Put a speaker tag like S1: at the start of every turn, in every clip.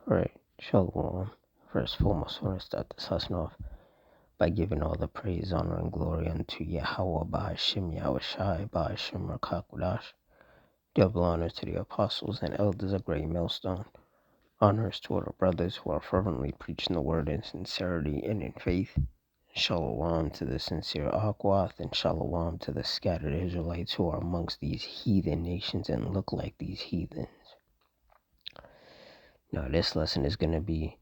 S1: Alright, Shalom. First, foremost, I want to start this lesson off by giving all the praise, honor, and glory unto Yahweh, Ba'ashim, Yahushai, Ba'ashim, Rakakwadash. Double honors to the apostles and elders of Great Millstone. Honors to our brothers who are fervently preaching the word in sincerity and in faith. Shalom to the sincere Akwath, and shalom to the scattered Israelites who are amongst these heathen nations and look like these heathens. Now, this lesson is going to be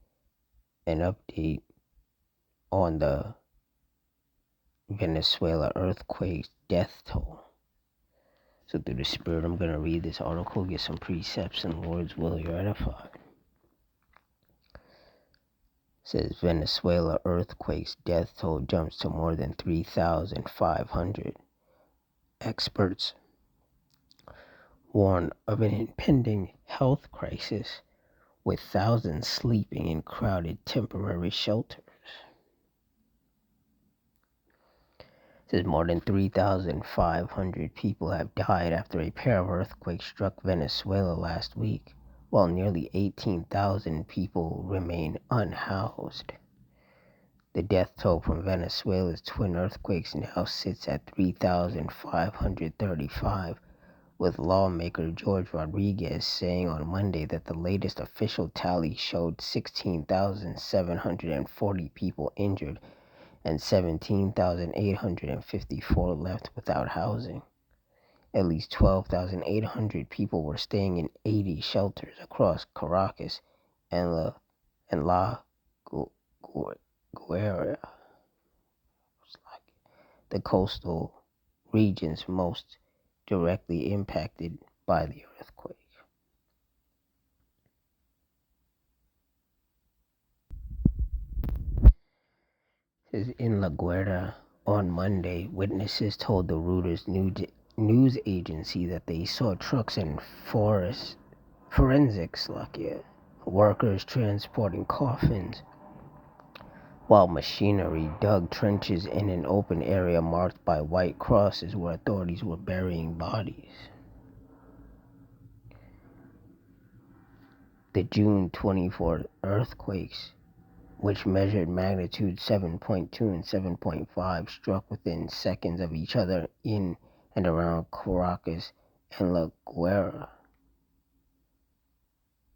S1: an update on the Venezuela earthquake death toll. So through the Spirit, I'm going to read this article, get some precepts, and the Lord's will you're edified. It says Venezuela earthquake's death toll jumps to more than 3,500. Experts warn of an impending health crisis with thousands sleeping in crowded temporary shelters. It says more than 3,500 people have died after a pair of earthquakes struck Venezuela last week, while nearly 18,000 people remain unhoused. The death toll from Venezuela's twin earthquakes now sits at 3,535, with lawmaker George Rodriguez saying on Monday that the latest official tally showed 16,740 people injured and 17,854 left without housing. At least 12,800 people were staying in 80 shelters across Caracas and La Guaira, the coastal regions most directly impacted by the earthquake. In La Guaira on Monday, witnesses told the Reuters news agency that they saw trucks and forensics workers transporting coffins, while machinery dug trenches in an open area marked by white crosses where authorities were burying bodies. The June 24 earthquakes, which measured magnitude 7.2 and 7.5, struck within seconds of each other in and around Caracas and La Guaira.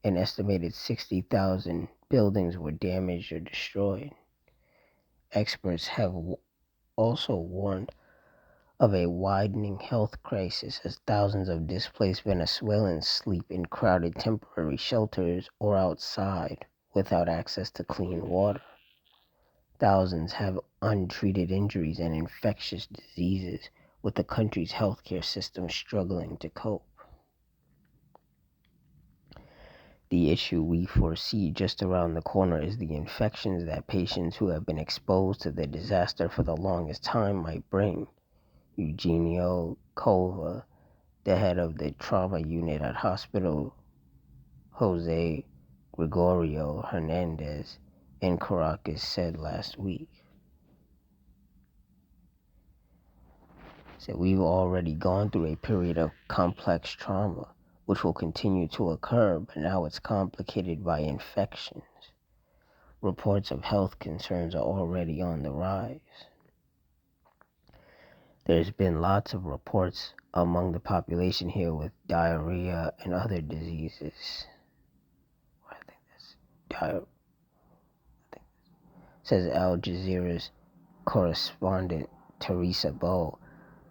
S1: An estimated 60,000 buildings were damaged or destroyed. Experts have also warned of a widening health crisis as thousands of displaced Venezuelans sleep in crowded temporary shelters or outside without access to clean water. Thousands have untreated injuries and infectious diseases, with the country's healthcare system struggling to cope. The issue we foresee just around the corner is the infections that patients who have been exposed to the disaster for the longest time might bring. Eugenio Cova, the head of the trauma unit at Hospital Jose Gregorio Hernandez in Caracas, said last week. Said we've already gone through a period of complex trauma, which will continue to occur, but now it's complicated by infections. Reports of health concerns are already on the rise. There's been lots of reports among the population here with diarrhea and other diseases. Says Al Jazeera's correspondent Teresa Bow,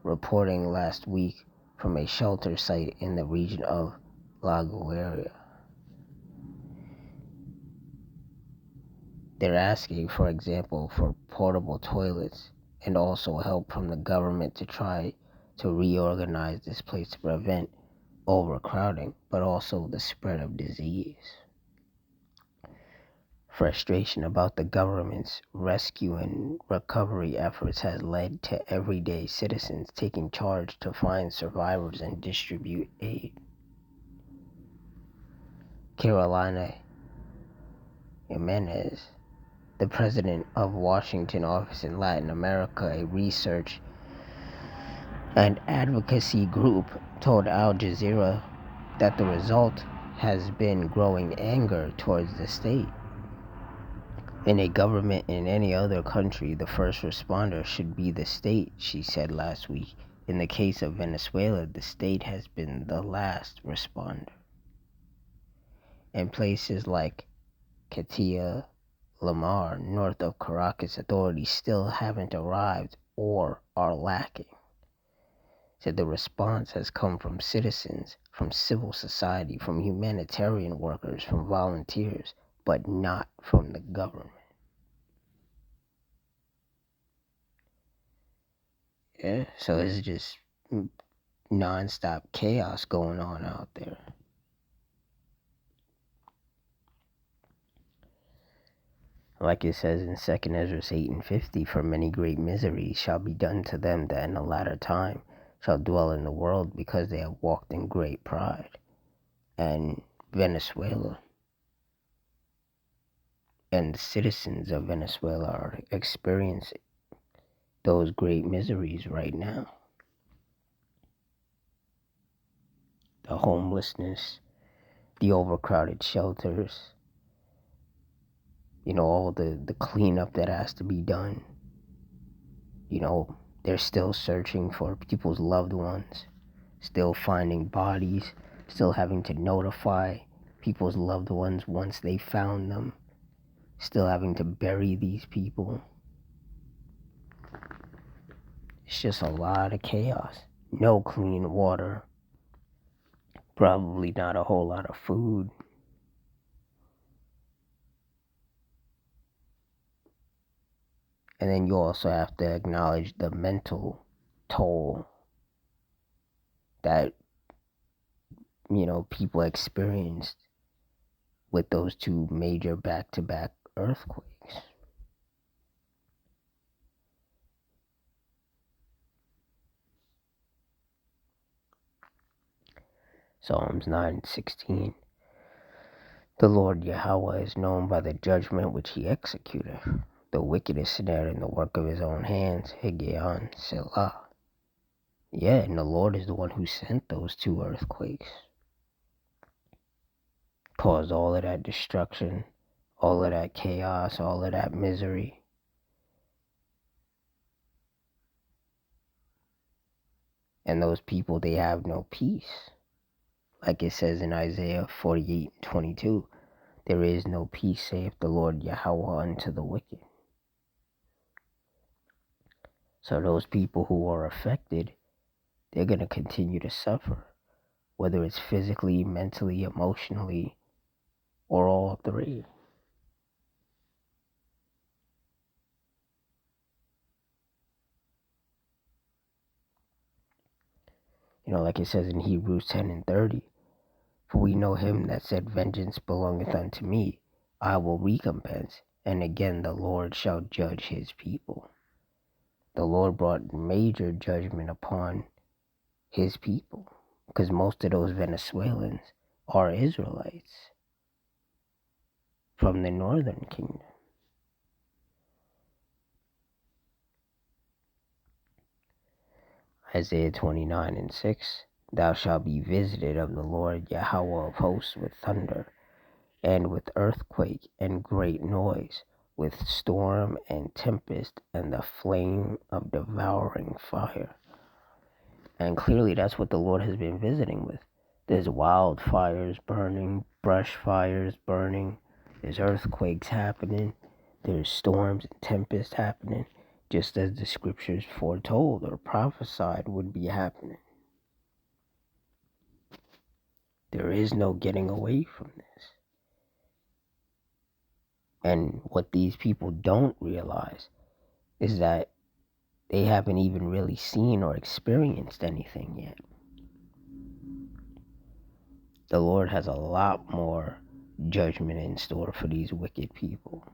S1: reporting last week from a shelter site in the region of La Guaira. They're asking, for example, for portable toilets and also help from the government to try to reorganize this place to prevent overcrowding, but also the spread of disease. Frustration about the government's rescue and recovery efforts has led to everyday citizens taking charge to find survivors and distribute aid. Carolina Jimenez, the president of Washington Office in Latin America, a research and advocacy group, told Al Jazeera that the result has been growing anger towards the state. In a government in any other country, the first responder should be the state, she said last week. In the case of Venezuela, the state has been the last responder. In places like Katia, Lamar, north of Caracas, authorities still haven't arrived or are lacking. Said the response has come from citizens, from civil society, from humanitarian workers, from volunteers, but not from the government. Yeah, so it's just nonstop chaos going on out there. Like it says in 2 Ezra 8:50, for many great miseries shall be done to them that in the latter time shall dwell in the world, because they have walked in great pride. And Venezuela and the citizens of Venezuela are experiencing those great miseries right now. The homelessness, the overcrowded shelters, all the cleanup that has to be done. They're still searching for people's loved ones, still finding bodies, still having to notify people's loved ones once they found them, still having to bury these people. It's just a lot of chaos. No clean water, probably not a whole lot of food. And then you also have to acknowledge the mental toll that, people experienced with those two major back-to-back earthquakes. Psalms 9:16. The Lord Yahweh is known by the judgment which he executeth. The wicked is snared in the work of his own hands. Higgaion Selah. Yeah, and the Lord is the one who sent those two earthquakes. Caused all of that destruction, all of that chaos, all of that misery. And those people, they have no peace. Like it says in Isaiah 48:22, there is no peace, saith the Lord Yahweh, unto the wicked. So those people who are affected, they're going to continue to suffer, whether it's physically, mentally, emotionally, or all three. Like it says in Hebrews 10:30, for we know him that said, vengeance belongeth unto me, I will recompense, and again the Lord shall judge his people. The Lord brought major judgment upon his people, because most of those Venezuelans are Israelites from the northern kingdom. Isaiah 29:6, thou shalt be visited of the Lord Yahweh of hosts with thunder, and with earthquake and great noise, with storm and tempest and the flame of devouring fire. And clearly that's what the Lord has been visiting with. There's wildfires burning, brush fires burning, there's earthquakes happening, there's storms and tempests happening, just as the scriptures foretold or prophesied would be happening. There is no getting away from this. And what these people don't realize is that they haven't even really seen or experienced anything yet. The Lord has a lot more judgment in store for these wicked people.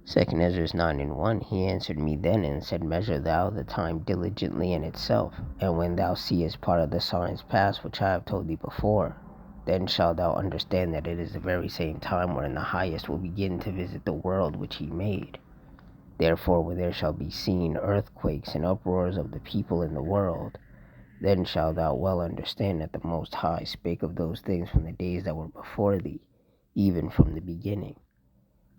S1: 2 Ezra 9:1, he answered me then and said, measure thou the time diligently in itself, and when thou seest part of the signs pass which I have told thee before, then shalt thou understand that it is the very same time wherein the highest will begin to visit the world which he made. Therefore, when there shall be seen earthquakes and uproars of the people in the world, then shalt thou well understand that the Most High spake of those things from the days that were before thee, even from the beginning.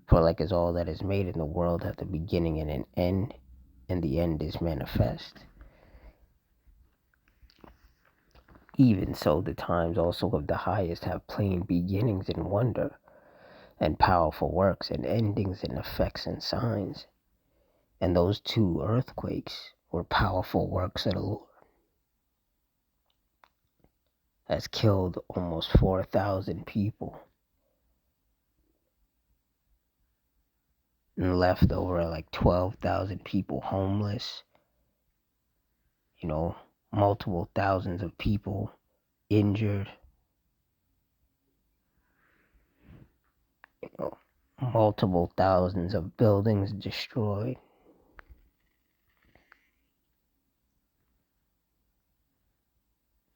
S1: For like as all that is made in the world hath a beginning and an end, and the end is manifest, even so the times also of the highest have plain beginnings and wonder, and powerful works, and endings, and effects, and signs. And those 2 earthquakes were powerful works of the Lord, has killed almost 4,000 people and left over like 12,000 people homeless, multiple thousands of people injured, multiple thousands of buildings destroyed.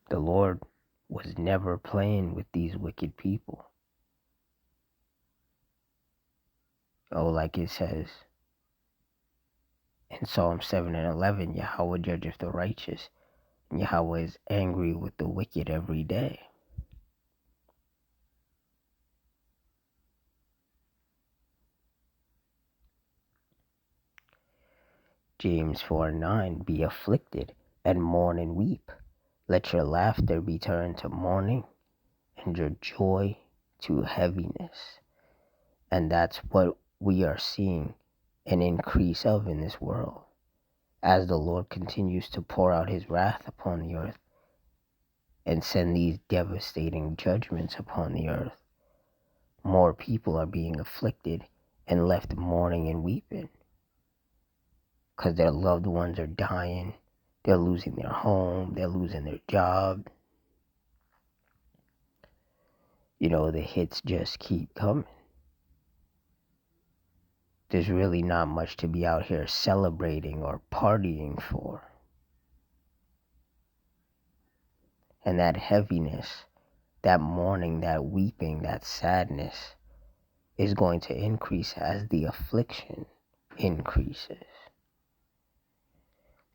S1: The Lord was never playing with these wicked people. Like it says in Psalm 7 and 11, Yahweh judgeth the righteous, and Yahweh is angry with the wicked every day. James 4:9, be afflicted, and mourn and weep. Let your laughter be turned to mourning, and your joy to heaviness. And that's what we are seeing an increase of in this world. As the Lord continues to pour out his wrath upon the earth and send these devastating judgments upon the earth, more people are being afflicted and left mourning and weeping because their loved ones are dying, they're losing their home, they're losing their job. The hits just keep coming. There's really not much to be out here celebrating or partying for. And that heaviness, that mourning, that weeping, that sadness is going to increase as the affliction increases.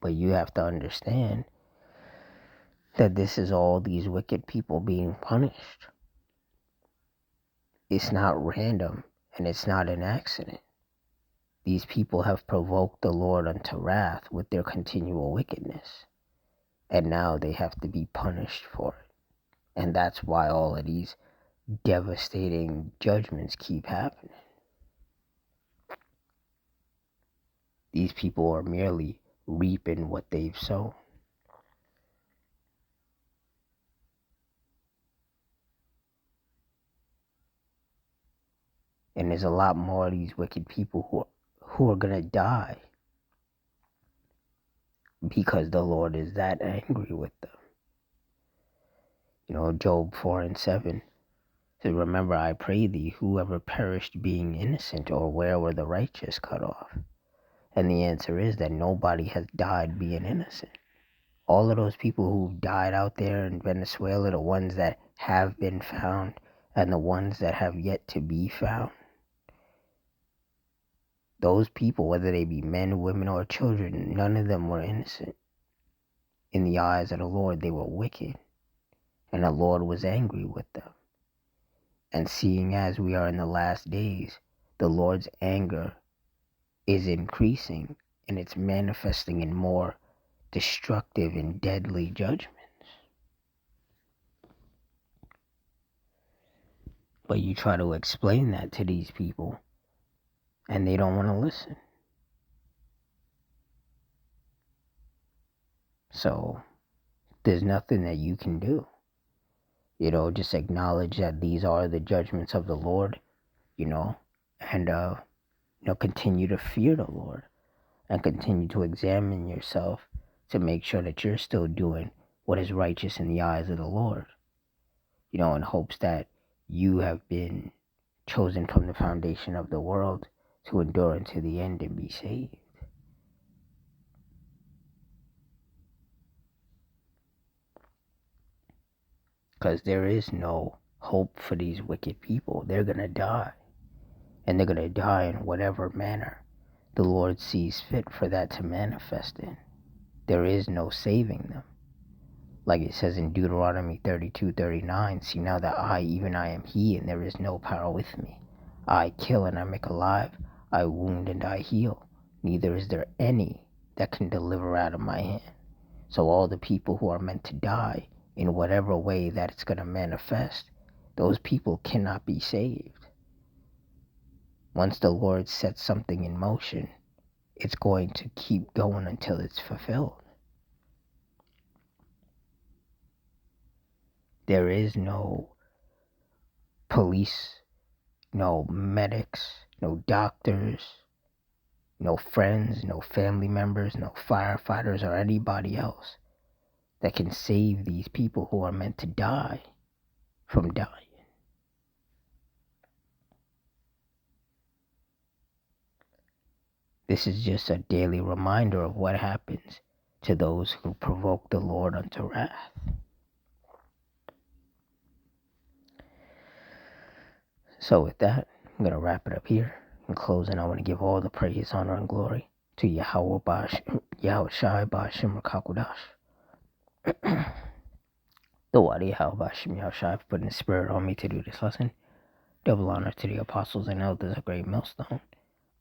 S1: But you have to understand that this is all these wicked people being punished. It's not random, and it's not an accident. These people have provoked the Lord unto wrath with their continual wickedness, and now they have to be punished for it. And that's why all of these devastating judgments keep happening. These people are merely reaping what they've sown. And there's a lot more of these wicked people who are going to die because the Lord is that angry with them. Job 4:7 says, remember, I pray thee, whoever perished being innocent, or where were the righteous cut off? And the answer is that nobody has died being innocent. All of those people who've died out there in Venezuela, the ones that have been found and the ones that have yet to be found, those people, whether they be men, women, or children, none of them were innocent. In the eyes of the Lord, they were wicked, and the Lord was angry with them. And seeing as we are in the last days, the Lord's anger is increasing, and it's manifesting in more destructive and deadly judgments. But you try to explain that to these people, and they don't want to listen. So there's nothing that you can do. Just acknowledge that these are the judgments of the Lord, and continue to fear the Lord and continue to examine yourself to make sure that you're still doing what is righteous in the eyes of the Lord, in hopes that you have been chosen from the foundation of the world to endure unto the end and be saved. Because there is no hope for these wicked people. They're going to die. And they're going to die in whatever manner. the Lord sees fit for that to manifest in. There is no saving them. Like it says in Deuteronomy 32:39, see now that I, even I am he, and there is no power with me. I kill and I make alive, I wound and I heal. Neither is there any that can deliver out of my hand. So all the people who are meant to die, in whatever way that it's going to manifest, those people cannot be saved. Once the Lord sets something in motion, it's going to keep going until it's fulfilled. There is no police, no medics, no doctors, no friends, no family members, no firefighters, or anybody else that can save these people who are meant to die from dying. This is just a daily reminder of what happens to those who provoke the Lord unto wrath. So with that, I'm going to wrap it up here. In closing, I want to give all the praise, honor, and glory to Yahweh Shai Ba'ashim Rakakudash. The Wadi Yahweh Ba'ashim Yahushai for putting the spirit on me to do this lesson. Double honor to the apostles and elders of Great Millstone.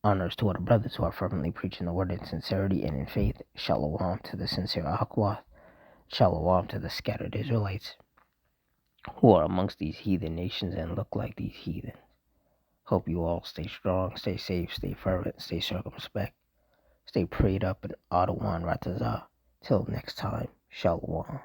S1: Honors to all the brothers who are fervently preaching the word in sincerity and in faith. Shalom to the sincere Akwath. Shalom to the scattered Israelites who are amongst these heathen nations and look like these heathens. Hope you all stay strong, stay safe, stay fervent, stay circumspect, stay prayed up in Adawan Ratazah. Till next time, Shalom.